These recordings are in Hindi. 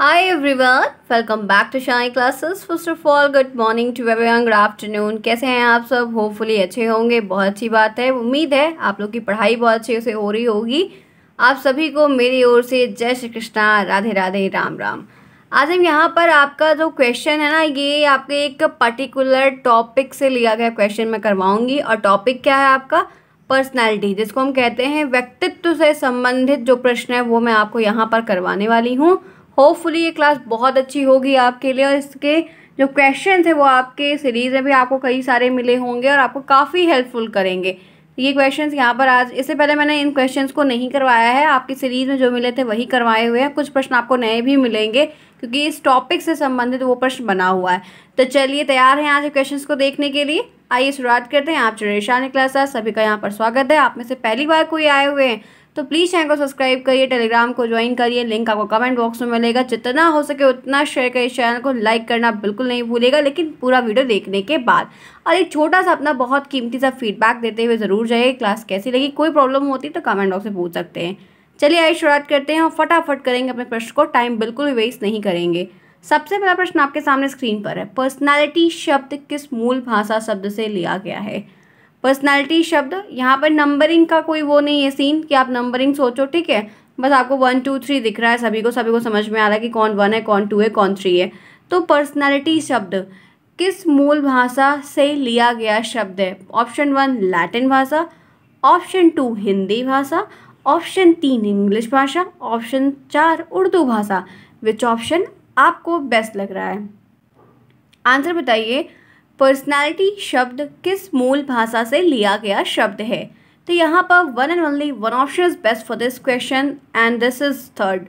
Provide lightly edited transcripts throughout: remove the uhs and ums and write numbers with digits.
Hi everyone, welcome back to Shine Classes. First of all, good morning to everyone, good afternoon. कैसे हैं आप सब? होपफुली अच्छे होंगे, बहुत अच्छी बात है। उम्मीद है आप लोग की पढ़ाई बहुत अच्छे से हो रही होगी। आप सभी को मेरी ओर से जय श्री कृष्णा, राधे राधे, राम राम। आज हम यहाँ पर आपका जो क्वेश्चन है ना, ये आपके एक पर्टिकुलर टॉपिक से लिया गया क्वेश्चन मैं करवाऊंगी। और टॉपिक क्या है आपका? पर्सनैलिटी, जिसको हम कहते हैं व्यक्तित्व से संबंधित जो प्रश्न है वो मैं आपको यहाँ पर करवाने वाली हूँ। होपफुली ये क्लास बहुत अच्छी होगी आपके लिए और इसके जो क्वेश्चंस है वो आपके सीरीज़ में भी आपको कई सारे मिले होंगे और आपको काफ़ी हेल्पफुल करेंगे। ये क्वेश्चंस यहाँ पर आज, इससे पहले मैंने इन क्वेश्चंस को नहीं करवाया है, आपकी सीरीज़ में जो मिले थे वही करवाए हुए हैं। कुछ प्रश्न आपको नए भी मिलेंगे क्योंकि इस टॉपिक से संबंधित वो प्रश्न बना हुआ है। तो चलिए, तैयार हैं आज क्वेश्चंस को देखने के लिए? आइए शुरुआत करते हैं। आप शाइन क्लासेस सभी का यहाँ पर स्वागत है। आप में से पहली बार कोई आए हुए हैं तो प्लीज़ चैनल को सब्सक्राइब करिए, टेलीग्राम को ज्वाइन करिए, लिंक आपको कमेंट बॉक्स में मिलेगा। जितना हो सके उतना शेयर करिए, चैनल को लाइक करना बिल्कुल नहीं भूलिएगा, लेकिन पूरा वीडियो देखने के बाद। और एक छोटा सा अपना बहुत कीमती सा फीडबैक देते हुए ज़रूर जाइए क्लास कैसी लगी। कोई प्रॉब्लम होती तो कमेंट बॉक्स में पूछ सकते हैं। चलिए आइए शुरुआत करते हैं और फटाफट करेंगे अपने प्रश्न को, टाइम बिल्कुल भी वेस्ट नहीं करेंगे। सबसे पहला प्रश्न आपके सामने स्क्रीन पर है। पर्सनैलिटी शब्द किस मूल भाषा शब्द से लिया गया है? पर्सनैलिटी शब्द, यहाँ पर नंबरिंग का कोई वो नहीं है सीन कि आप नंबरिंग सोचो, ठीक है। बस आपको 1 2 3 दिख रहा है, सभी को समझ में आ रहा है कि कौन 1 है, कौन 2 है, कौन 3 है। तो पर्सनैलिटी शब्द किस मूल भाषा से लिया गया शब्द है? ऑप्शन 1 लैटिन भाषा, ऑप्शन 2 हिंदी भाषा, ऑप्शन 3 इंग्लिश भाषा, ऑप्शन 4 उर्दू भाषा। विच ऑप्शन आपको बेस्ट लग रहा है? आंसर बताइए। पर्सनैलिटी शब्द किस मूल भाषा से लिया गया शब्द है? तो यहाँ पर one and only one option is best for this question and this is third,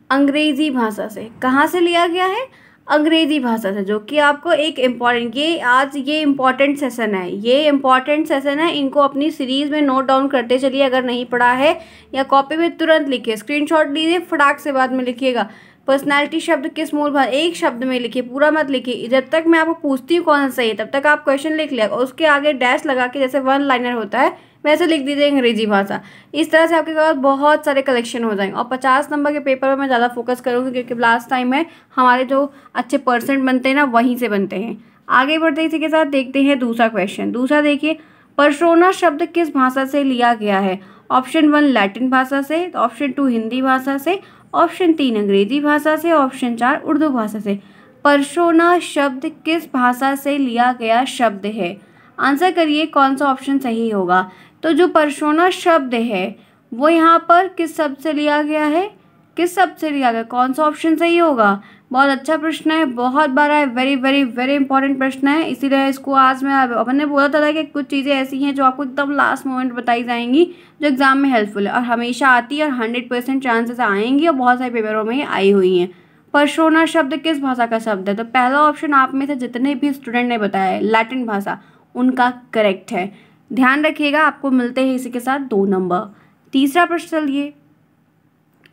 अंग्रेजी भाषा से। कहाँ से लिया गया है? अंग्रेजी भाषा से, जो कि आपको एक इम्पॉर्टेंट, ये इम्पॉर्टेंट सेशन है, इनको अपनी सीरीज़ में नोट डाउन करते चलिए। अगर नहीं पढ़ा है या कॉपी में तुरंत लिखिए, स्क्रीनशॉट लीजिए, फटाक से बाद में लिखिएगा। पर्सनैलिटी शब्द किस मूल भाषा, एक शब्द में लिखिए, पूरा मत लिखिए। जब तक मैं आपको पूछती हूँ कौन सा सही है तब तक आप क्वेश्चन लिख लिया और उसके आगे डैश लगा के, जैसे वन लाइनर होता है वैसे लिख दीजिए अंग्रेजी भाषा। इस तरह से आपके पास बहुत सारे कलेक्शन हो जाएंगे। और 50 नंबर के पेपर में मैं ज़्यादा फोकस करूँगी क्योंकि लास्ट टाइम में हमारे जो अच्छे परसेंट बनते हैं ना वहीं से बनते हैं। आगे बढ़ते इसी के साथ देखते हैं दूसरा क्वेश्चन। दूसरा देखिए, पर्सोना शब्द किस भाषा से लिया गया है? ऑप्शन 1 लैटिन भाषा से, ऑप्शन 2 हिंदी भाषा से, ऑप्शन 3 अंग्रेजी भाषा से, ऑप्शन 4 उर्दू भाषा से। पर्सोना शब्द किस भाषा से लिया गया शब्द है? आंसर करिए कौन सा ऑप्शन सही होगा। तो जो पर्सोना शब्द है वो यहाँ पर किस शब्द से लिया गया है? किस शब्द से लिया गया? कौन सा ऑप्शन सही होगा? बहुत अच्छा प्रश्न है, बहुत बार है, वेरी वेरी वेरी इंपॉर्टेंट प्रश्न है। इसीलिए इसको आज मैं, अपन ने बोला था कि कुछ चीज़ें ऐसी हैं जो आपको एकदम लास्ट मोमेंट बताई जाएंगी जो एग्जाम में हेल्पफुल है और हमेशा आती है और 100% चांसेस आएंगी और बहुत सारे पेपरों में आई हुई हैं। पर्सोना शब्द किस भाषा का शब्द है? तो पहला ऑप्शन आप में से जितने भी स्टूडेंट ने बताया है लैटिन भाषा, उनका करेक्ट है। ध्यान रखिएगा, आपको मिलते हैं इसी के साथ 2 नंबर। तीसरा प्रश्न चलिए,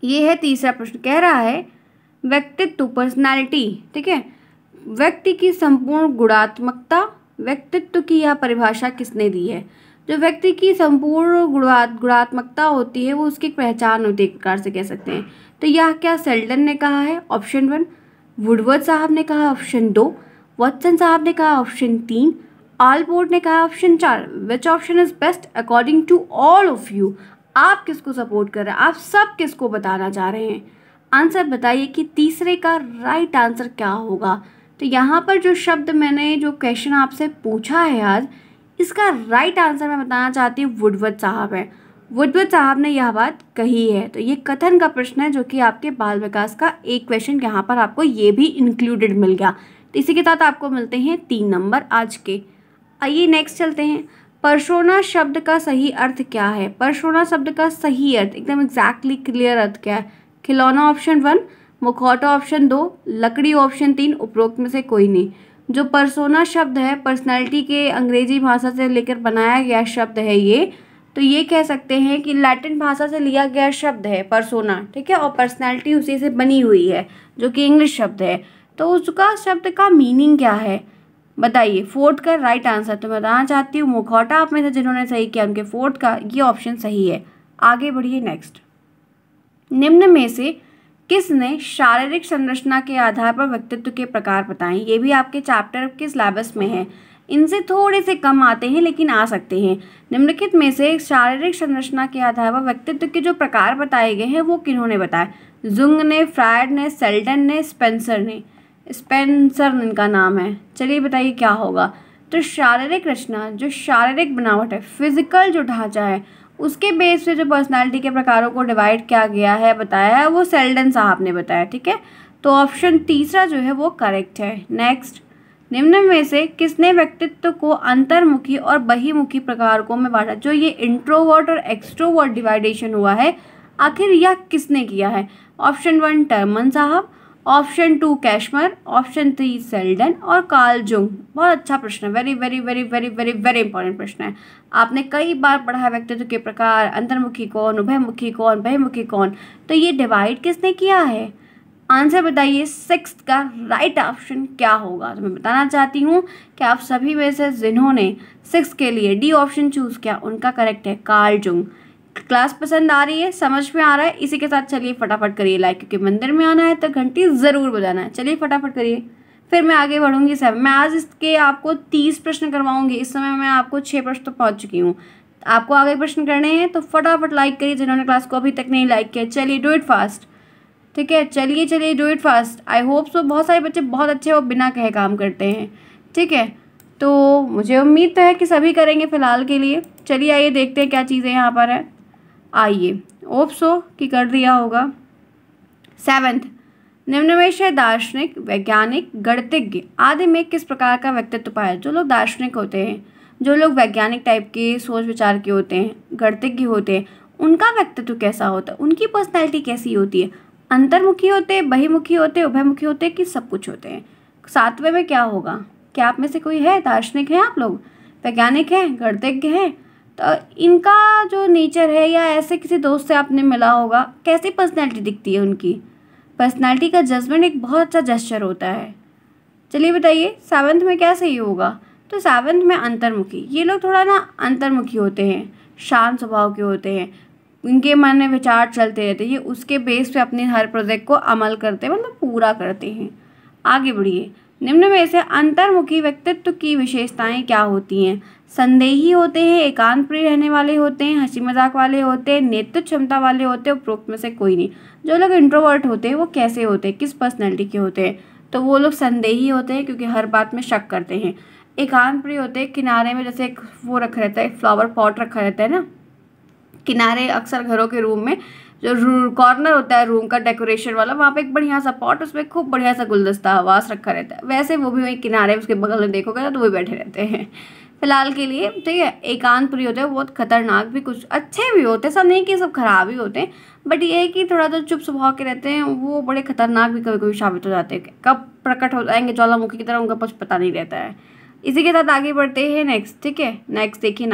ये है तीसरा प्रश्न, कह रहा है व्यक्तित्व, पर्सनैलिटी, ठीक है, व्यक्ति की संपूर्ण गुणात्मकता, व्यक्तित्व की यह परिभाषा किसने दी है? जो व्यक्ति की संपूर्ण गुणात्मकता होती है वो उसकी पहचान होती है, एक प्रकार से कह सकते हैं। तो यह क्या सेल्डन ने कहा है? ऑप्शन 1, वुडवर्ड साहब ने कहा ऑप्शन 2, वॉटसन साहब ने कहा ऑप्शन 3, आलपोर्ट ने कहा option 4। Which option is best according to all of you? आप किसको सपोर्ट कर रहे हैं? आप सब किसको बताना चाह रहे हैं? आंसर बताइए कि तीसरे का राइट आंसर क्या होगा। तो यहाँ पर जो शब्द मैंने, जो क्वेश्चन आपसे पूछा है आज, इसका राइट आंसर मैं बताना चाहती हूँ वुडवर्ड साहब है। वुडवर्ड साहब ने यह बात कही है। तो ये कथन का प्रश्न है जो कि आपके बाल विकास का एक क्वेश्चन यहाँ पर आपको ये भी इंक्लूडेड मिल गया। तो इसी के साथ आपको मिलते हैं 3 नंबर आज के। आइए नेक्स्ट चलते हैं। पर्सोना शब्द का सही अर्थ क्या है? पर्सोना शब्द का सही अर्थ, एकदम एग्जैक्टली क्लियर अर्थ क्या है? खिलौना ऑप्शन 1, मुखौटा ऑप्शन 2, लकड़ी ऑप्शन 3, उपरोक्त में से कोई नहीं। जो पर्सोना शब्द है, पर्सनैलिटी के अंग्रेजी भाषा से लेकर बनाया गया शब्द है ये, तो ये कह सकते हैं कि लैटिन भाषा से लिया गया शब्द है पर्सोना, ठीक है, और पर्सनैलिटी उसी से बनी हुई है जो कि इंग्लिश शब्द है। तो उसका शब्द का मीनिंग क्या है बताइए? फोर्थ का राइट आंसर तो मैं बताना चाहती हूँ मुखौटा। आप में से जिन्होंने सही किया उनके फोर्थ का ये ऑप्शन सही है। आगे बढ़िए नेक्स्ट। निम्न में से किसने शारीरिक संरचना के आधार पर व्यक्तित्व के प्रकार बताएं। ये भी आपके चैप्टर के सिलेबस में है। इनसे थोड़े से कम आते हैं लेकिन आ सकते हैं। निम्नलिखित में से शारीरिक संरचना के आधार पर व्यक्तित्व के जो प्रकार बताए गए हैं वो किन्होंने बताए? जुंग ने, फ्रायड ने, सेल्टन ने, स्पेंसर ने। स्पेंसर इनका नाम है। चलिए बताइए क्या होगा। तो शारीरिक रचना, जो शारीरिक बनावट है, फिजिकल जो ढांचा है, उसके बेस पे जो पर्सनालिटी के प्रकारों को डिवाइड किया गया है, बताया है, वो सेल्टन साहब ने बताया। ठीक है, तो ऑप्शन तीसरा जो है वो करेक्ट है। नेक्स्ट, निम्न में से किसने व्यक्तित्व को अंतर्मुखी और बहिमुखी प्रकारों में बांटा? जो ये इंट्रोवर्ट और एक्सट्रोवर्ट डिवाइडेशन हुआ है, आखिर यह किसने किया है? ऑप्शन 1 टर्मन साहब, ऑप्शन 2 कैशमर, ऑप्शन 3 सेल्डन और कार्ल जुंग। बहुत अच्छा प्रश्न है, very very very very very very important प्रश्न है। आपने कई बार पढ़ा है व्यक्तित्व के प्रकार, अंतर्मुखी कौन, उभयमुखी कौन, बहिमुखी कौन, तो ये डिवाइड किसने किया है? आंसर बताइए। 6th का राइट ऑप्शन क्या होगा? तो मैं बताना चाहती हूँ कि आप सभी में से जिन्होंने 6 के लिए डी ऑप्शन चूज़ किया, उनका करेक्ट है कार्ल जुंग। क्लास पसंद आ रही है, समझ में आ रहा है? इसी के साथ चलिए फटाफट करिए लाइक, क्योंकि मंदिर में आना है तो घंटी ज़रूर बजाना है। चलिए फटाफट करिए, फिर मैं आगे बढ़ूंगी। सब मैं आज इसके आपको 30 प्रश्न करवाऊंगी। इस समय मैं आपको 6 प्रश्न तो पहुंच चुकी हूँ। आपको आगे प्रश्न करने हैं तो फटाफट लाइक करिए जिन्होंने क्लास को अभी तक नहीं लाइक किया। चलिए डू इट फास्ट। ठीक है, चलिए चलिए do it fast. I hope so बहुत सारे बच्चे बहुत अच्छे और बिना कहे काम करते हैं। ठीक है, तो मुझे उम्मीद तो है कि सभी करेंगे फ़िलहाल के लिए। चलिए आइए देखते हैं क्या चीज़ें यहाँ पर है। आइए, होप सो कि कर दिया होगा। 7th, निम्न में से दार्शनिक, वैज्ञानिक, गणितज्ञ आदि में किस प्रकार का व्यक्तित्व पाया? जो लोग दार्शनिक होते हैं, जो लोग वैज्ञानिक टाइप के सोच विचार के होते हैं, गणितज्ञ होते हैं, उनका व्यक्तित्व कैसा होता है? उनकी पर्सनैलिटी कैसी होती है? अंतर्मुखी होते, बहिमुखी होते, उभयमुखी होते कि सब कुछ होते हैं? 7वें में क्या होगा? क्या आप में से कोई है दार्शनिक है? आप लोग वैज्ञानिक हैं, गणितज्ञ हैं, तो इनका जो नेचर है, या ऐसे किसी दोस्त से आपने मिला होगा, कैसी पर्सनैलिटी दिखती है उनकी? पर्सनैलिटी का जजमेंट एक बहुत अच्छा जेस्चर होता है। चलिए बताइए 7th में क्या सही होगा? तो 7th में अंतर्मुखी। ये लोग थोड़ा ना अंतर्मुखी होते हैं, शांत स्वभाव के होते हैं, इनके मन में विचार चलते रहते हैं, ये उसके बेस पे अपने हर प्रोजेक्ट को अमल करते हैं, मतलब पूरा करते हैं। आगे बढ़िए। निम्न में से अंतर्मुखी व्यक्तित्व की विशेषताएं क्या होती हैं? संदेही होते हैं, एकांत प्रिय रहने वाले होते हैं, हंसी मजाक वाले होते हैं, नेतृत्व क्षमता वाले होते हैं, उपरोक्त में से कोई नहीं। जो लोग इंट्रोवर्ट होते हैं वो कैसे होते हैं, किस पर्सनैलिटी के होते हैं? तो वो लोग संदेही होते हैं क्योंकि हर बात में शक करते हैं। एकांत प्रिय होते हैं, किनारे में जैसे एक वो रखा रहता है, फ्लावर पॉट रखा रहता है ना किनारे, अक्सर घरों के रूम में जो कॉर्नर होता है रूम का डेकोरेशन वाला, वहाँ पे एक बढ़िया सा पॉट, उसमें खूब बढ़िया सा गुलदस्ता वास रखा रहता है, वैसे वो भी वही किनारे उसके बगल में देखोगे ना तो वही बैठे रहते हैं फिलहाल के लिए। ठीक है, एकांत प्रिय होते हैं, बहुत खतरनाक भी, कुछ अच्छे भी होते हैं, सब नहीं कि सब खराब ही होते हैं, बट ये है कि थोड़ा तो चुप स्वभाव के रहते हैं, वो बड़े खतरनाक भी कभी कभी साबित हो जाते हैं। कब प्रकट हो जाएंगे ज्वालामुखी की तरह उनका कुछ पता नहीं रहता है। इसी के साथ आगे बढ़ते हैं नेक्स्ट। ठीक है, नेक्स्ट देखिए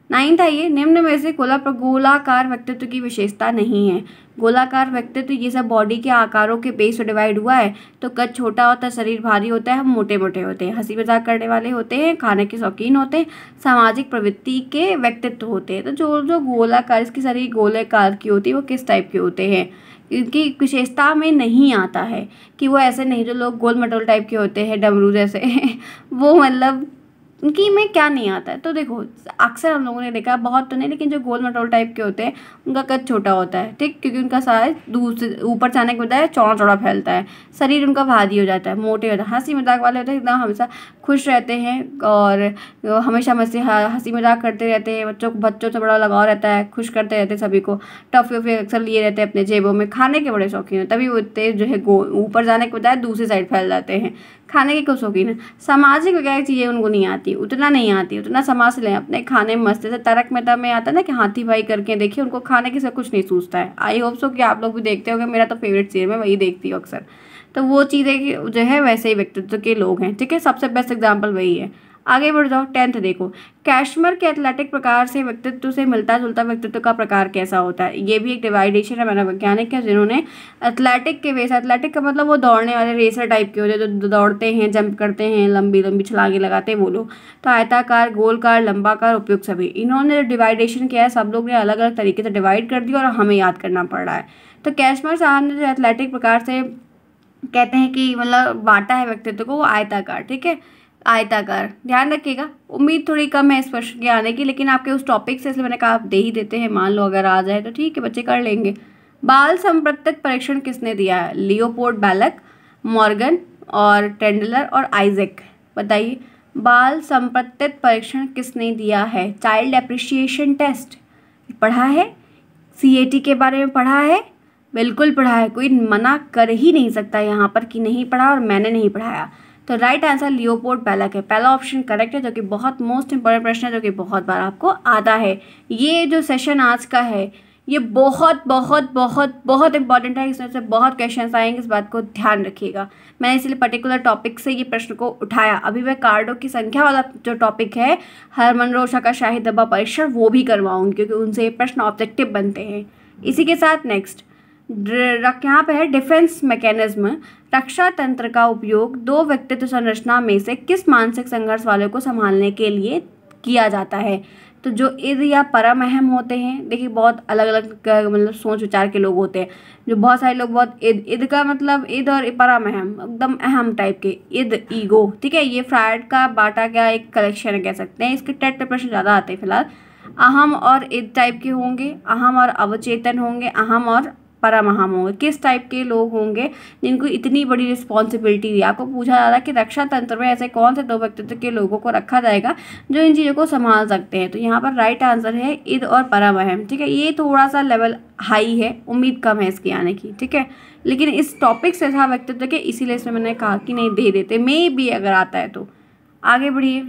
9th आइए। निम्न में से गोलाकार व्यक्तित्व की विशेषता नहीं है। गोलाकार व्यक्तित्व ये सब बॉडी के आकारों के बेस पर डिवाइड हुआ है। तो कद छोटा होता है, शरीर भारी होता है, हम मोटे मोटे होते हैं, हंसी मजाक करने वाले होते हैं, खाने के शौकीन होते हैं, सामाजिक प्रवृत्ति के व्यक्तित्व होते हैं। तो जो गोलाकार, इसकी शरीर गोलाकार की होती है, वो किस टाइप के होते हैं? इनकी विशेषता में नहीं आता है कि वो ऐसे नहीं, जो लोग गोल मटोल टाइप के होते हैं, डमरू जैसे वो मतलब उनकी में क्या नहीं आता है? तो देखो अक्सर हम लोगों ने देखा, बहुत तो नहीं लेकिन जो गोल मटोल टाइप के होते हैं उनका कद छोटा होता है। ठीक, क्योंकि उनका साइज दूर से ऊपर से आने के बजाय चौड़ा चौड़ा फैलता है, शरीर उनका भारी हो जाता है, मोटे होता है। हंसी मजाक वाले होते हैं, एकदम हमेशा खुश रहते हैं और हमेशा हंसी मजाक करते रहते हैं, बच्चों से बड़ा लगाव रहता है, खुश करते रहते हैं सभी को, टॉफी वॉफी अक्सर लिए रहते हैं अपने जेबों में, खाने के बड़े शौकीन हैं, तभी वो इतने जो है ऊपर जाने के बजाय दूसरी साइड फैल जाते हैं, खाने के कुछ शौकीन है। सामाजिक वगैरह चीज़ें उनको नहीं आती, उतना नहीं आती, उतना समाज लें अपने खाने में मस्त। जैसे तारक मेहता में आता है ना कि हाथी भाई करके देखिए, उनको खाने के से कुछ नहीं सूझता है। आई होप सो कि आप लोग भी देखते होंगे, मेरा तो फेवरेट सीरियल, मैं वही देखती हूँ अक्सर। तो वो चीज़ें जो है वैसे ही व्यक्तित्व के लोग हैं। ठीक है, सबसे बेस्ट एग्जाम्पल वही है। आगे बढ़ जाओ। 10th देखो, कैशमर के एथलेटिक प्रकार से व्यक्तित्व से मिलता जुलता व्यक्तित्व का प्रकार कैसा होता है? ये भी एक डिवाइडेशन है मनोवैज्ञानिक है, जिन्होंने एथलेटिक के बेस, एथलेटिक का मतलब वो दौड़ने वाले रेसर टाइप के होते हैं, जो दौड़ते हैं, जंप करते हैं, लंबी लंबी छलांगे लगाते हैं वो लोग। तो आयताकार, गोलकार, लंबाकार, उपयुक्त सभी, इन्होंने डिवाइडेशन किया है, सब लोग ने अलग अलग तरीके से डिवाइड कर दिया और हमें याद करना पड़ रहा है। तो कैशमर साहब ने जो एथलेटिक प्रकार से कहते हैं कि मतलब बांटा है व्यक्तित्व को, वो आयताकार, ठीक है, आयताकार, ध्यान रखिएगा। उम्मीद थोड़ी कम है इस प्रश्न के आने की, लेकिन आपके उस टॉपिक से, इसलिए मैंने कहा आप दे ही देते हैं, मान लो अगर आ जाए तो ठीक है, बच्चे कर लेंगे। बाल संप्रत्यक परीक्षण किसने दिया है? लियोपोल्ड बैलक, मॉर्गन और टेंडलर और आइजैक। बताइए, बाल संप्रत्यक परीक्षण किसने दिया है? चाइल्ड एप्रिशिएशन टेस्ट पढ़ा है? CAT के बारे में पढ़ा है? बिल्कुल पढ़ा है, कोई मना कर ही नहीं सकता यहाँ पर कि नहीं पढ़ा और मैंने नहीं पढ़ाया। तो राइट आंसर लियोपोल्ड बैलक है, पहला ऑप्शन करेक्ट है, जो कि बहुत मोस्ट इंपॉर्टेंट प्रश्न है, जो कि बहुत बार आपको आता है। ये जो सेशन आज का है ये बहुत बहुत बहुत बहुत इंपॉर्टेंट है, इसमें से बहुत क्वेश्चंस आएंगे, इस बात को ध्यान रखिएगा। मैंने इसलिए पर्टिकुलर टॉपिक से ये प्रश्न को उठाया। अभी मैं कार्डों की संख्या वाला जो टॉपिक है, हरमन रोशा का शाही दब्बा परीक्षण, वो भी करवाऊंगी, क्योंकि उनसे ये प्रश्न ऑब्जेक्टिव बनते हैं। इसी के साथ नेक्स्ट यहाँ पे है डिफेंस मैकेनिज्म, रक्षा तंत्र का उपयोग दो व्यक्तित्व संरचना में से किस मानसिक संघर्ष वाले को संभालने के लिए किया जाता है? तो जो इद या परम अहम होते हैं, देखिए बहुत अलग अलग मतलब सोच विचार के लोग होते हैं, जो बहुत सारे लोग बहुत इद का मतलब इद और परम अहम एकदम अहम टाइप के, इद ईगो, ठीक है, ये फ्रायड का बाटा का एक कलेक्शन कह सकते हैं। इसके टेट पे प्रश्न ज़्यादा आते हैं फिलहाल। अहम और इद टाइप के होंगे, अहम और अवचेतन होंगे, अहम और परम अहम होंगे। किस टाइप के लोग होंगे जिनको इतनी बड़ी रिस्पॉन्सिबिलिटी दी? आपको पूछा जा रहा है कि रक्षा तंत्र में ऐसे कौन से दो व्यक्तित्व के लोगों को रखा जाएगा जो इन चीज़ों को संभाल सकते हैं? तो यहाँ पर राइट आंसर है इद और परम अहम, ठीक है। ये थोड़ा सा लेवल हाई है, उम्मीद कम है इसके आने की, ठीक है, लेकिन इस टॉपिक से था व्यक्तित्व के, इसीलिए इसमें मैंने कहा कि नहीं दे देते, मे भी अगर आता है तो। आगे बढ़िए,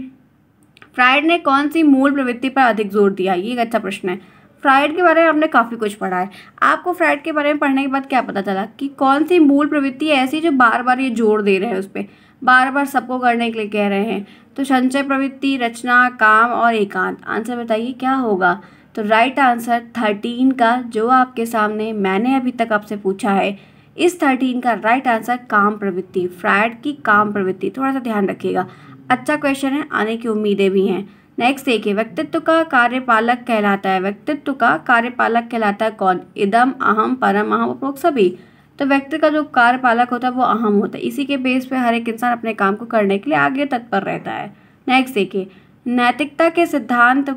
फ्रायड ने कौन सी मूल प्रवृत्ति पर अधिक जोर दिया? ये एक अच्छा प्रश्न है। फ्रायड के बारे में आपने काफ़ी कुछ पढ़ा है, आपको फ्रायड के बारे में पढ़ने के बाद क्या पता चला कि कौन सी मूल प्रवृत्ति है ऐसी जो बार बार ये जोर दे रहे हैं उस पर, बार बार सबको करने के लिए कह रहे हैं? तो संचय प्रवृत्ति, रचना, काम और एकांत। आंसर बताइए क्या होगा? तो राइट आंसर 13 का जो आपके सामने मैंने अभी तक आपसे पूछा है, इस 13 का राइट आंसर काम प्रवृत्ति, फ्रायड की काम प्रवृत्ति। थोड़ा सा ध्यान रखिएगा, अच्छा क्वेश्चन है, आने की उम्मीदें भी हैं। नेक्स्ट देखिए, व्यक्तित्व का कार्यपालक कहलाता है, व्यक्तित्व का कार्यपालक कहलाता है कौन? इदम, अहम, परम अहम, उपरोक्त सभी। तो व्यक्ति का जो कार्यपालक होता है वो अहम होता है, इसी के बेस पे हर एक इंसान अपने काम को करने के लिए आगे तत्पर रहता है। नेक्स्ट देखिए, नैतिकता के सिद्धांत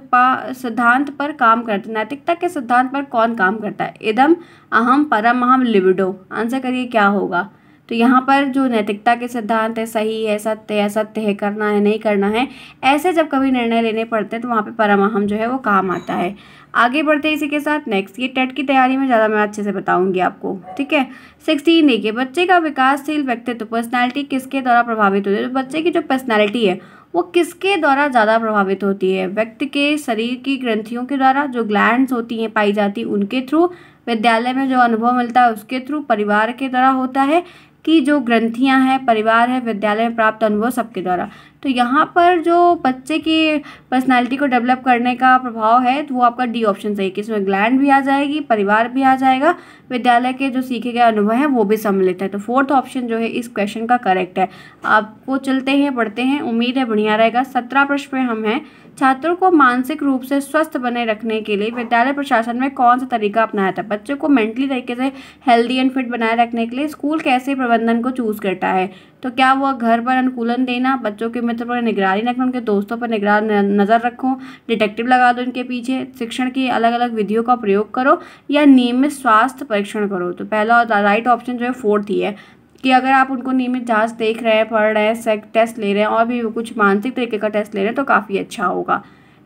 पर काम करता है, नैतिकता के सिद्धांत पर कौन काम करता है? इदम, अहम, परम अहम, लिबिडो। आंसर करिए क्या होगा? तो यहाँ पर जो नैतिकता के सिद्धांत है, सही है, सत्य है, करना है, नहीं करना है, ऐसे जब कभी निर्णय लेने पड़ते हैं तो वहाँ पे परम अहम जो है वो काम आता है। आगे बढ़ते हैं इसी के साथ नेक्स्ट, ये टेट की तैयारी में ज़्यादा मैं अच्छे से बताऊंगी आपको, ठीक है। 16 देखिए, बच्चे का विकासशील व्यक्तित्व, पर्सनैलिटी किसके द्वारा प्रभावित होती है? तो बच्चे की जो पर्सनैलिटी है वो किसके द्वारा ज़्यादा प्रभावित होती है? व्यक्ति के शरीर की ग्रंथियों के द्वारा, जो ग्लैंड्स होती हैं पाई जाती उनके थ्रू, विद्यालय में जो अनुभव मिलता है उसके थ्रू, परिवार के द्वारा होता है, कि जो ग्रंथियां हैं, परिवार है, विद्यालय में प्राप्त अनुभव, सबके द्वारा। तो यहाँ पर जो बच्चे की पर्सनालिटी को डेवलप करने का प्रभाव है तो वो आपका डी ऑप्शन सही, कि इसमें ग्लैंड भी आ जाएगी, परिवार भी आ जाएगा, विद्यालय के जो सीखे गए अनुभव हैं वो भी सम्मिलित है। तो फोर्थ ऑप्शन जो है इस क्वेश्चन का करेक्ट है। आपको चलते हैं, पढ़ते हैं, उम्मीद है बढ़िया रहेगा। 17 प्रश्न में हम हैं, छात्रों को मानसिक रूप से स्वस्थ बने रखने के लिए विद्यालय प्रशासन में कौन सा तरीका अपनाया था? बच्चों को मेंटली तरीके से हेल्दी एंड फिट बनाए रखने के लिए स्कूल कैसे प्रबंधन को चूज करता है? तो क्या वो घर पर अनुकूलन देना, बच्चों के मित्र पर निगरानी रखना, उनके दोस्तों पर निगरान नज़र रखो, डिटेक्टिव लगा दो इनके पीछे, शिक्षण की अलग अलग विधियों का प्रयोग करो, या नियमित स्वास्थ्य परीक्षण करो? तो पहला राइट ऑप्शन जो है फोर्थ ही है, कि अगर आप उनको नियमित जांच देख रहे हैं, पढ़ रहे हैं, टेस्ट ले रहे हैं और भी कुछ मानसिक तरीके का टेस्ट ले रहे हैं तो काफ़ी अच्छा होगा।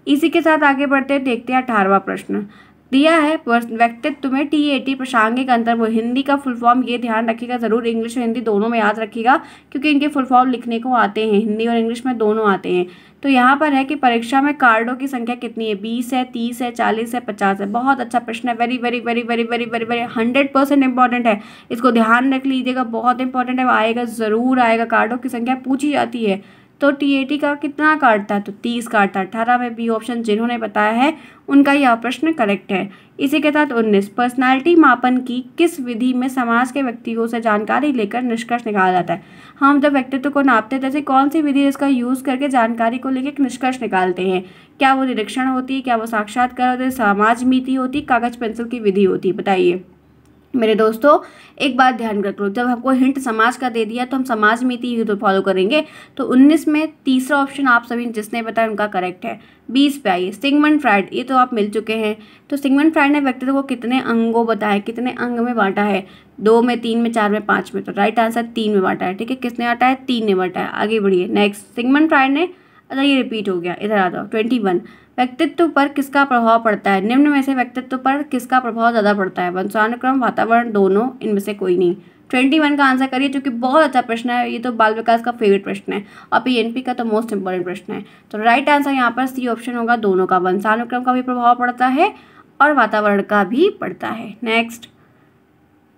इसी के साथ आगे बढ़ते हैं, देखते हैं 18वां प्रश्न दिया है, व्यक्तित्व में TAT प्रासंगिक अंतर। वो हिंदी का फुल फॉर्म ये ध्यान रखिएगा ज़रूर, इंग्लिश और हिंदी दोनों में याद रखिएगा, क्योंकि इनके फुल फॉर्म लिखने को आते हैं, हिंदी और इंग्लिश में दोनों आते हैं। तो यहाँ पर है कि परीक्षा में कार्डों की संख्या कितनी है? 20 है, 30 है, 40 है, 50 है। बहुत अच्छा प्रश्न है, very very very very very very very 100% important है, इसको ध्यान रख लीजिएगा, बहुत इंपॉर्टेंट है, आएगा ज़रूर आएगा। कार्डों की संख्या पूछी जाती है, तो TAT का कितना काटता है? तो 30 काटता है। 18 में बी ऑप्शन जिन्होंने बताया है उनका यह प्रश्न करेक्ट है। इसी के साथ 19, पर्सनालिटी मापन की किस विधि में समाज के व्यक्तियों से जानकारी लेकर निष्कर्ष निकाला जाता है? हम जब व्यक्तित्व को नापते हैं जैसे कौन सी विधि इसका यूज़ करके जानकारी को लेकर निष्कर्ष निकालते हैं? क्या वो निरीक्षण होती है, क्या वो साक्षात्कार होती है, समाज मीति होती है, कागज पेंसिल की विधि होती है? बताइए। मेरे दोस्तों एक बात ध्यान रख लो, जब हमको हिंट समाज का दे दिया तो हम समाज नीति ही तो फॉलो करेंगे। तो 19 में तीसरा ऑप्शन आप सभी जिसने बताया उनका करेक्ट है। 20 पे आइए, सिगमंड फ्राइड, ये तो आप मिल चुके हैं। तो सिगमंड फ्राइड ने व्यक्तित्व को कितने अंगों बताया, कितने अंग में बांटा है? 2 में, 3 में, 4 में, 5 में। तो राइट आंसर 3 में बांटा है। ठीक है, किसने बांटा है? 3 ने बांटा है। आगे बढ़िए नेक्स्ट। सिगमंड फ्राइड ने, अच्छा ये रिपीट हो गया, इधर आ जाओ। 21, व्यक्तित्व पर किसका प्रभाव पड़ता है? निम्न में से व्यक्तित्व पर किसका प्रभाव ज़्यादा पड़ता है? वंशानुक्रम, वातावरण, दोनों, इनमें से कोई नहीं। 21 का आंसर करिए, जो कि बहुत अच्छा प्रश्न है। ये तो बाल विकास का फेवरेट प्रश्न है और पीएनपी का तो मोस्ट इंपॉर्टेंट प्रश्न है। तो राइट आंसर यहाँ पर सी ऑप्शन होगा, दोनों का। वंशानुक्रम का भी प्रभाव पड़ता है और वातावरण का भी पड़ता है। नेक्स्ट,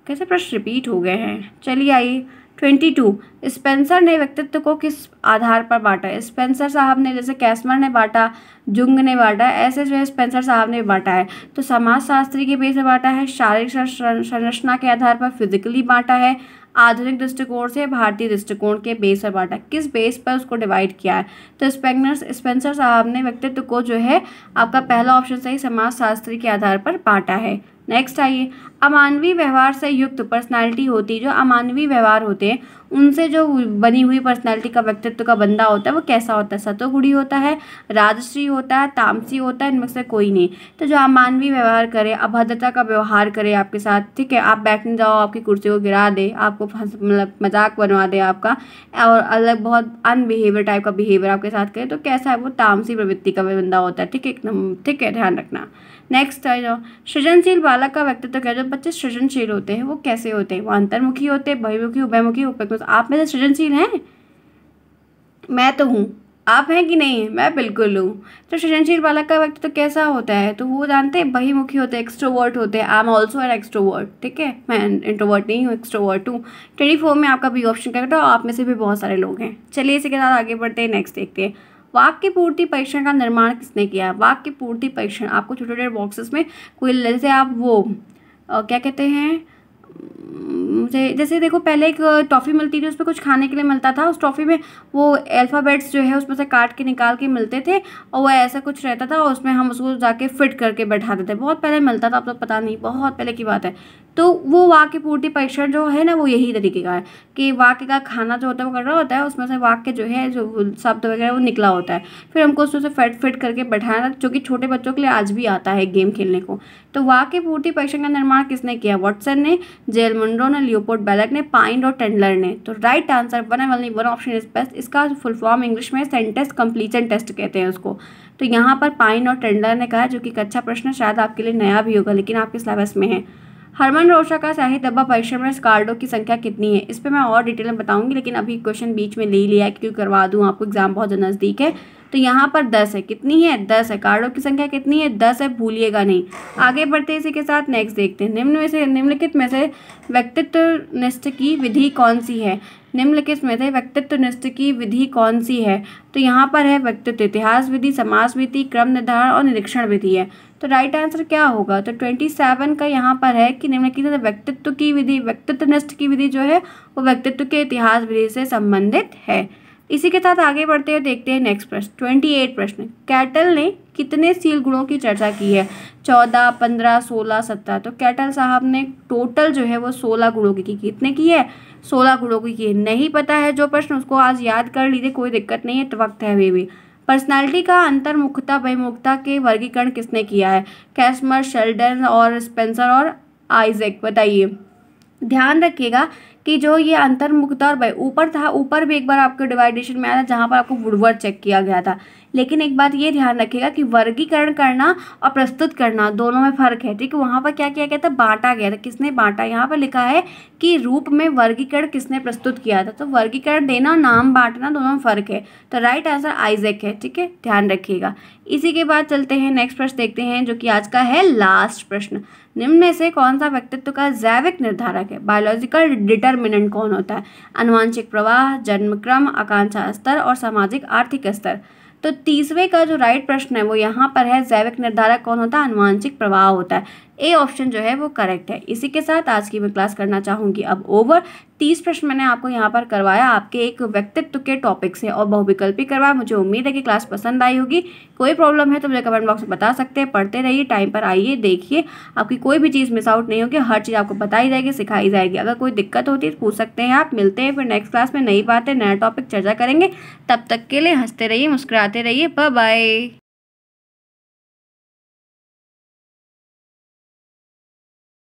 कैसे प्रश्न रिपीट हो गए हैं। चलिए आइए 22, स्पेंसर ने व्यक्तित्व को किस आधार पर बांटा है? स्पेंसर साहब ने, जैसे कैस्मर ने बांटा, जुंग ने बांटा, ऐसे जो है स्पेंसर साहब ने बांटा है। तो समाजशास्त्री के बेस पर बांटा है, शारीरिक संरचना के आधार पर फिजिकली बांटा है, आधुनिक दृष्टिकोण से, भारतीय दृष्टिकोण के बेस पर बांटा। किस बेस पर उसको डिवाइड किया है? तो स्पेंसर साहब ने व्यक्तित्व को जो है आपका पहला ऑप्शन सही, समाजशास्त्री के आधार पर बांटा है। नेक्स्ट आइए, अमानवीय व्यवहार से युक्त पर्सनालिटी होती है, जो अमानवीय व्यवहार होते हैं उनसे जो बनी हुई पर्सनालिटी का, व्यक्तित्व का बंदा होता है वो कैसा होता है? सतोगुणी होता है, राजश्री होता है, तामसी होता है, इनमें से कोई नहीं। तो जो अमानवीय व्यवहार करे, अभद्रता का व्यवहार करे आपके साथ, ठीक है, आप बैठने जाओ आपकी कुर्सी को गिरा दे, आपको मतलब मजाक बनवा दे आपका, और अलग बहुत अनबिहेवियर टाइप का बिहेवियर आपके साथ करे, तो कैसा है? वो तामसी प्रवृत्ति का बंदा होता है। ठीक है, एकदम ठीक है, ध्यान रखना। नेक्स्ट है जो सृजनशील बालक का व्यक्तित्व क्या है? जो बच्चे सृजनशील होते हैं वो कैसे होते हैं? वो अंतर्मुखी होते हैं, बहिर्मुखी, उभयमुखी, उपयुक्त। आप में से सृजनशील हैं? मैं तो हूँ, आप हैं कि नहीं? मैं बिल्कुल हूँ। तो सृजनशील बालक का व्यक्तित्व कैसा होता है? तो वो जानते हैं, बहिर्मुखी होते हैं, एक्सट्रोवर्ट होते हैं। I am also an extrovert. ठीक है, मैं इंट्रोवर्ट नहीं हूँ, एक्सट्रोवर्ट हूँ। 24 में आपका बी ऑप्शन करेक्ट है, और आप में से भी बहुत सारे लोग हैं। चलिए इसी के साथ आगे बढ़ते हैं, नेक्स्ट देखते हैं। वाक्य पूर्ति परीक्षण का निर्माण किसने किया? वाक्य पूर्ति परीक्षण आपको छोटे छोटे बॉक्सेस में, कोई जैसे आप वो क्या कहते हैं, मुझे जैसे देखो, पहले एक टॉफ़ी मिलती थी, उसमें कुछ खाने के लिए मिलता था, उस टॉफ़ी में वो अल्फ़ाबेट्स जो है उसमें से काट के निकाल के मिलते थे, और वो ऐसा कुछ रहता था और उसमें हम उसको जाके फिट करके बैठाते थे। बहुत पहले मिलता था, अब तो पता नहीं, बहुत पहले की बात है। तो वो वाक्य पूर्ति परीक्षण जो है ना, वो यही तरीके का है कि वाक्य का खाना जो होता है वो कर रहा होता है, उसमें से वाक्य जो है, जो शब्द वगैरह वो निकला होता है, फिर हमको उसमें से फिट करके बैठाना, जो कि छोटे बच्चों के लिए आज भी आता है गेम खेलने को। तो वाक्य पूर्ति परीक्षण का निर्माण किसने किया? वाटसन ने, जेल मुंडो ने, लियोपोल्ड बेलक ने, पाइन और टेंडलर ने। तो right answer one and only one option is best. इसका फुल फॉर्म इंग्लिश में सेंटेंस कंप्लीशन टेस्ट कहते हैं उसको। तो यहाँ पर पाइन और टेंडलर ने कहा, जो कि एक अच्छा प्रश्न, शायद आपके लिए नया भी होगा लेकिन आपके सिलेबस में है। हरमन रोशा का शाही डब्बा परीक्षण में कार्डों की संख्या कितनी है? इस पर मैं और डिटेल में बताऊंगी, लेकिन अभी क्वेश्चन बीच में ले ही लिया है क्योंकि करवा दूं आपको, एग्जाम बहुत नज़दीक है। तो यहाँ पर 10 है। कितनी है? 10 है। कार्डों की संख्या कितनी है? 10 है, भूलिएगा नहीं। आगे बढ़ते हैं इसी के साथ, नेक्स्ट देखते हैं। निम्नलिखित में से व्यक्तित्व निष्ठ की विधि कौन सी है? निम्नलिखित में से व्यक्तित्व निष्ठ की विधि कौन सी है? तो यहाँ पर है व्यक्तित्व इतिहास विधि, समाज विधि, क्रम निर्धारण और निरीक्षण विधि है। तो राइट आंसर क्या होगा? तो 27 का यहाँ पर है कि निम्नलिखित व्यक्तित्व की विधि, व्यक्तित्व निष्ठ की विधि जो है वो व्यक्तित्व के इतिहास विधि से संबंधित है। इसी के साथ आगे बढ़ते हुए देखते हैं नेक्स्ट प्रश्न। 28 प्रश्न, कैटल ने कितने सील गुणों की चर्चा की है? 14, 15, 16, 17। तो कैटल साहब ने टोटल जो है वो 16 गुणों की कितने की है? 16 गुणों की है। नहीं पता है जो प्रश्न, उसको आज याद कर लीजिए, कोई दिक्कत नहीं है, तो वक्त है अभी भी। पर्सनालिटी का अंतर्मुखता बहिर्मुखता के वर्गीकरण किसने किया है? कैस्मर, शेल्डन और स्पेंसर और आइजैक। बताइए, ध्यान रखिएगा कि जो ये अंतर्मुखता और ऊपर था, ऊपर भी एक बार आपको डिवाइडेशन में आया था जहाँ पर आपको वुडवर्ड चेक किया गया था, लेकिन एक बात ये ध्यान रखिएगा कि वर्गीकरण करना और प्रस्तुत करना दोनों में फर्क है। ठीक है, वहाँ पर क्या किया गया था? बांटा गया था। किसने बांटा? यहाँ पर लिखा है कि रूप में वर्गीकरण किसने प्रस्तुत किया था। तो वर्गीकरण देना, नाम बांटना, दोनों में फर्क है। तो राइट आंसर आइजैक है। ठीक है, ध्यान रखिएगा। इसी के बाद चलते हैं नेक्स्ट प्रश्न देखते हैं, जो कि आज का है लास्ट प्रश्न। निम्न में से कौन सा व्यक्तित्व का जैविक निर्धारक है? बायोलॉजिकल डिटर्मिनेंट कौन होता है? आनुवांशिक प्रवाह, जन्मक्रम, आकांक्षा स्तर और सामाजिक आर्थिक स्तर। तो तीसरे का जो राइट प्रश्न है वो यहाँ पर है, जैविक निर्धारक कौन होता है? आनुवांशिक प्रवाह होता है। ए ऑप्शन जो है वो करेक्ट है। इसी के साथ आज की मैं क्लास करना चाहूँगी अब ओवर। 30 प्रश्न मैंने आपको यहाँ पर करवाया आपके एक व्यक्तित्व के टॉपिक से और बहुविकल्पी करवाया। मुझे उम्मीद है कि क्लास पसंद आई होगी। कोई प्रॉब्लम है तो मुझे कमेंट बॉक्स में बता सकते हैं। पढ़ते रहिए, टाइम पर आइए, देखिए, आपकी कोई भी चीज़ मिस आउट नहीं होगी, हर चीज़ आपको बताई जाएगी, सिखाई जाएगी। अगर कोई दिक्कत होती है तो पूछ सकते हैं आप। मिलते हैं फिर नेक्स्ट क्लास में, नई बातें, नया टॉपिक चर्चा करेंगे। तब तक के लिए हंसते रहिए, मुस्कुराते रहिए। Bye bye.